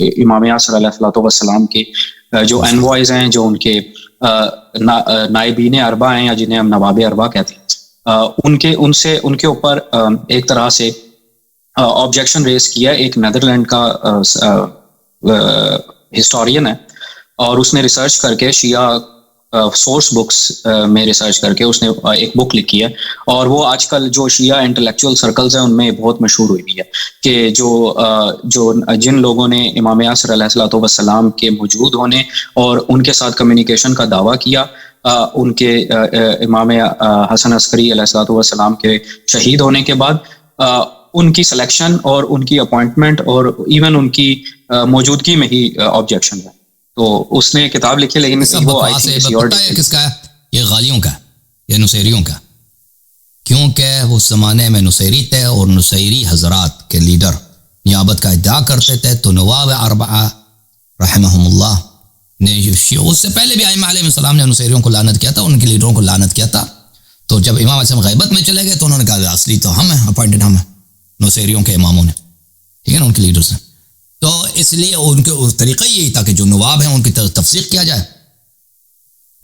امام یاسر علیہ الصلوۃ والسلام کے جو انوائز ہیں، جو ان کے نائبین اربع ہیں یا جنہیں ہم نواب اربع کہتے ہیں، ان کے اوپر ایک طرح سے آبجیکشن ریز کیا. ایک نیدرلینڈ کا ہسٹورین ہے، اور اس نے ریسرچ کر کے شیعہ سورس بکس میں ریسرچ کر کے اس نے ایک بک لکھی ہے، اور وہ آج کل جو شیعہ انٹلیکچوئل سرکلز ہیں ان میں بہت مشہور ہوئی ہے کہ جو جن لوگوں نے امام یاسر علیہ الصلوۃ والسلام کے موجود ہونے اور ان کے ساتھ کمیونیکیشن کا دعویٰ کیا، ان کے امام حسن عسکری علیہ الصلوۃ والسلام کے شہید ہونے کے بعد ان کی سلیکشن اور ان کی اپوائنٹمنٹ اور ایون ان کی موجودگی میں ہی آبجیکشن ہے. تو اس نے کتاب لکھی، لیکن وہ کس کا ہے؟ یہ غالیوں کا، یہ نصیریوں کا، کیونکہ اس زمانے میں نصیری تھے اور نصیری حضرات کے لیڈر نیابت کا ادعا کرتے تھے. تو نواب اربعہ رحمہم اللہ نے اس سے پہلے بھی ائمہ علیہ السلام نے نصیریوں کو لعنت کیا تھا، ان کے لیڈروں کو لعنت کیا تھا. تو جب امام اعظم غیبت میں چلے گئے تو انہوں نے کہا اصلی تو ہم ہیں، اپوائنٹڈ ہم ہیں، نصیریوں کے اماموں نے، ٹھیک ہے نا، ان کے لیڈرز ہیں. تو اس لیے ان کے طریقہ یہی تھا کہ جو نواب ہیں ان کی تفسیق کیا جائے،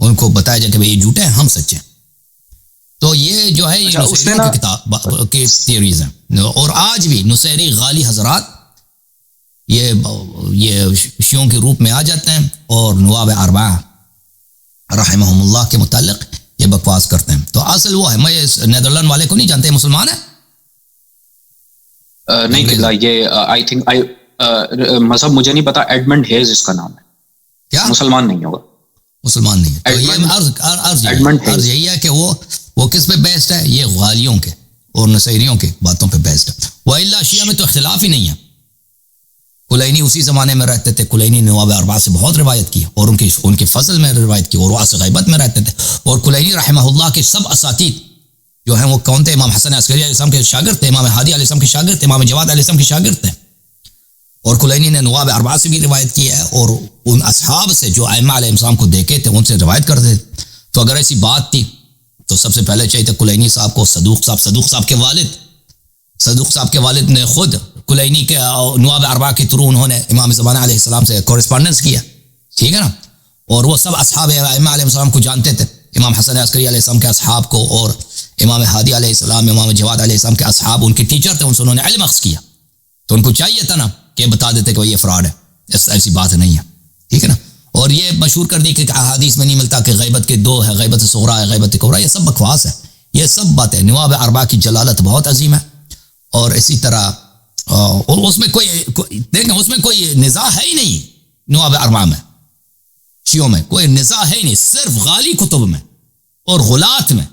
ان کو بتایا جائے کہ بھئی یہ جھوٹے ہیں، ہم سچے ہیں. تو یہ جو ہے یہ نصیریوں کی کتاب کی تھیوریز ہیں. اور آج بھی نصیری غالی حضرات یہ شیعوں کے روپ میں آ جاتے ہیں اور نواب اربعہ رحمہم اللہ کے متعلق یہ بکواس کرتے ہیں. تو اصل وہ ہے، میں نیدرلینڈ والے کو نہیں جانتے، مسلمان ہے نہیں قبلہ، یہ آئی تھنک مذہب مجھے نہیں پتا، ایڈمنڈ ہیز اس کا نام ہے. کیا مسلمان نہیں ہوگا؟ مسلمان نہیں ہے. تو یہ عرض یہی ہے کہ وہ کس پہ بیسڈ ہے؟ یہ غالیوں کے اور نصیریوں کے باتوں پہ بیسڈ ہے. وَإِلَّا شیعہ میں تو اختلاف ہی نہیں ہے. کلینی اسی زمانے میں رہتے تھے، کلینی نواب اربعہ سے بہت روایت کی اور ان کے فضل میں روایت کی، اور وہ عصر غیبت میں رہتے تھے. اور کلینی رحمہ اللہ کے سب اساتید جو ہیں وہ کون تھے؟ امام حسن عسکری علیہ السلام کے شاگرد تھے، امام ہادی علیہ السلام کے شاگرد تھے، امام جواد علیہ السلام کے شاگرد تھے. اور کلینی نے نواب اربعہ سے بھی روایت کی ہے، اور ان اصحاب سے جو ائمہ علیہ السلام کو دیکھے تھے ان سے روایت کرتے تھے. تو اگر ایسی بات تھی تو سب سے پہلے چاہیے تھا کلینی صاحب کو صدوق صاحب کے والد نے خود کلینی کے نواب اربعہ کے تھرو انہوں نے امام زمانہ علیہ السلام سے کورسپونڈنس کیا، ٹھیک ہے نا. اور وہ سب اصحاب ائمہ علیہ السلام کو جانتے تھے، امام حسن عسکری علیہ السلام کے اصحاب کو، اور امام ہادی علیہ السلام، امام جواد علیہ السلام کے اصحاب ان کے ٹیچر تھے، ان سے انہوں نے علم اخذ کیا. تو ان کو چاہیے تھا نا کہ بتا دیتے کہ یہ فراڈ ہے، ایسی بات نہیں ہے، ٹھیک ہے نا. اور یہ مشہور کر دی کہ احادیث میں نہیں ملتا کہ غیبت کے دو ہے، غیبت صغریٰ ہے، غیبت کبریٰ، یہ سب بکواس ہے. یہ سب باتیں، نواب اربعہ کی جلالت بہت عظیم ہے. اور اسی طرح اور اس میں کوئی نزاع ہے ہی نہیں. نواب اربعہ میں، شیعوں میں کوئی نزاع ہے ہی نہیں، صرف غالی کتب میں اور غلات میں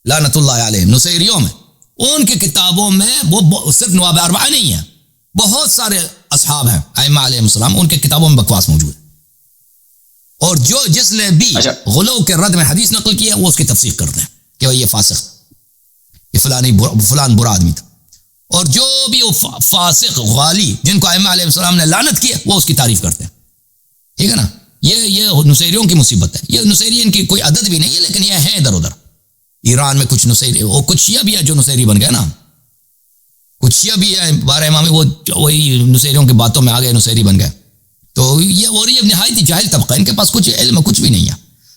لعنت اللہ علیہ، نصیریوں میں، ان کی کتابوں میں وہ صرف نواب اربعہ نہیں ہے، بہت سارے اصحاب ہیں ائمہ علیہ السلام، ان کے کتابوں میں بکواس موجود ہے. اور جس نے بھی غلو کے رد میں حدیث نقل کی ہے وہ اس کی تفسیر کرتے ہیں کہ یہ فاسق، یہ فلان برا آدمی تھا. اور جو بھی وہ فاسق غالی جن کو ائمہ علیہ السلام نے لعنت کی ہے وہ اس کی تعریف کرتے ہیں، ٹھیک ہے نا. یہ نصیریوں کی مصیبت ہے. یہ نصیری ان کی کوئی عدد بھی نہیں ہے، لیکن یہ ہیں ادھر ادھر. ایران میں کچھ نصیری، اور کچھ شیعہ بھی ہے جو نصیری بن گئے نا، کچھ شیعہ بھی ہے 12 امام وہی نصیریوں کی باتوں میں آ گئے، نصیری بن گئے. تو یہ نہایت جاہل طبقہ، ان کے پاس کچھ علم کچھ بھی نہیں ہے.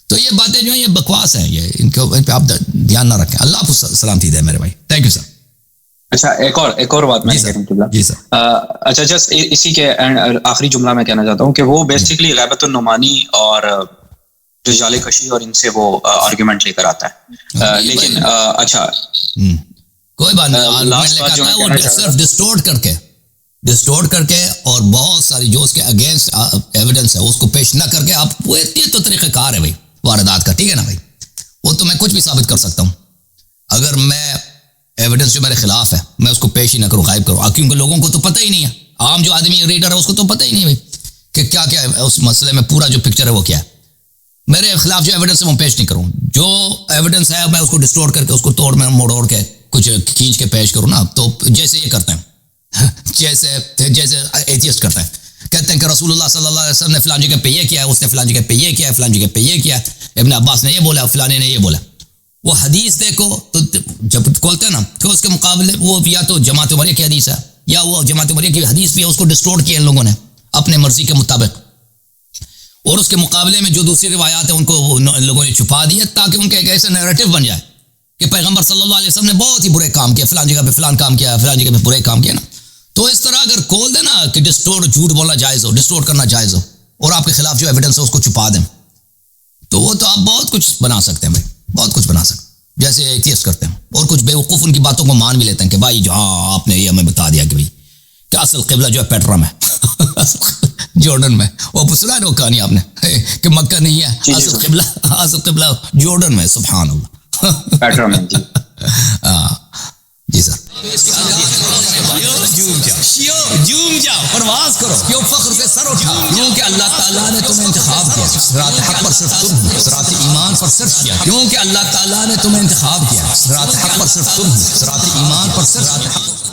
تو یہ باتیں جو ہیں یہ بکواس ہیں، یہ ان پہ آپ دھیان نہ رکھیں. اللہ آپ کو سلامتی دے میرے بھائی. Thank you sir. اچھا ایک اور بات میں جی سر. اچھا جسٹ اسی کے آخری جملہ میں کہنا چاہتا ہوں کہ وہ بیسیکلی غیبت النعمانی اور رجال کشی اور ان سے وہ آرگیومنٹ لے کر آتا ہے. لیکن اچھا کوئی بات نہیں، صرف ڈسٹورٹ کر کے اور بہت ساری جو اس کے اگینسٹ ایویڈنس ہے اس کو پیش نہ کر کے آپ یہ تو طریقہ کار ہے بھائی واردات کا، ٹھیک ہے نا بھائی. وہ تو میں کچھ بھی ثابت کر سکتا ہوں. اگر میں ایویڈنس جو میرے خلاف ہے میں اس کو پیش ہی نہ کروں، غائب کروں، کیونکہ لوگوں کو تو پتہ ہی نہیں ہے. عام جو آدمی ریڈر ہے اس کو تو پتہ ہی نہیں بھائی کہ کیا ہے اس مسئلے میں، پورا جو پکچر ہے وہ کیا ہے. میرے خلاف جو ایویڈنس ہے وہ پیش نہیں کروں. جو ایویڈنس ہے میں اس کو ڈسٹورٹ کر کے، اس کو توڑ میں موڑ کے کچھ کھینچ کے پیش کروں نا. تو جیسے یہ کرتے ہیں جیسے ایتھیسٹ کرتے ہیں، کہتے ہیں کہ رسول اللہ صلی اللہ علیہ وسلم نے فلان جگہ پہ یہ کیا ہے، اس نے فلان جگہ پہ یہ کیا ہے، فلان جگہ پہ یہ کیا ہے، ابن عباس نے یہ بولا، فلانے نے یہ بولا. وہ حدیث دیکھو تو جب کھولتے ہیں نا تو اس کے مقابلے وہ یا تو جماعت عمریہ کی حدیث ہے یا وہ جماعت عمریہ کی حدیث بھی ہے، اس کو ڈسٹورٹ کیا ان لوگوں نے اپنے مرضی کے مطابق. اور اس کے مقابلے میں جو دوسری روایات ہیں ان کو ان لوگوں نے چھپا دیا تاکہ ان کا ایک ایسا نیریٹو بن جائے کہ پیغمبر صلی اللہ علیہ وسلم نے بہت ہی برے کام کیا, فلان جگہ پہ فلان کام کیا, فلان جگہ پہ برے کام کیا نا. تو اس طرح اگر کھول دیں نا کہ جھوٹ بولنا جائز ہو, ڈسٹورٹ کرنا جائز ہو, اور آپ کے خلاف جو ایویڈنس ہے اس کو چھپا دیں, تو وہ تو آپ بہت کچھ بنا سکتے ہیں بھائی, بہت کچھ بنا سکتے ہیں. جیسے ایتھیسٹ کرتے ہیں اور کچھ بیوقوف ان کی باتوں کو مان بھی لیتے ہیں کہ بھائی جو ہاں آپ نے یہ ہمیں بتا دیا کہ بھائی کہ اصل قبلہ جو ہے پیٹرا میں جارڈن میں. وہ سنا ہے وہ کہانی آپ نے کہ مکہ نہیں ہے, اصل قبلہ جارڈن میں. سبحان اللہ, پیٹرا میں. جی سر, جھوم جاؤ, پرواز کرو, کیوں فخر سے سر اٹھا, کیونکہ اللہ تعالیٰ نے تمہیں انتخاب کیا, صراط حق پر صرف تم ہو, صراط ایمان پر صرف کیا, کیونکہ اللہ تعالیٰ نے تمہیں انتخاب کیا, صراط حق پر صرف تم ہو, صراط ایمان پر صرف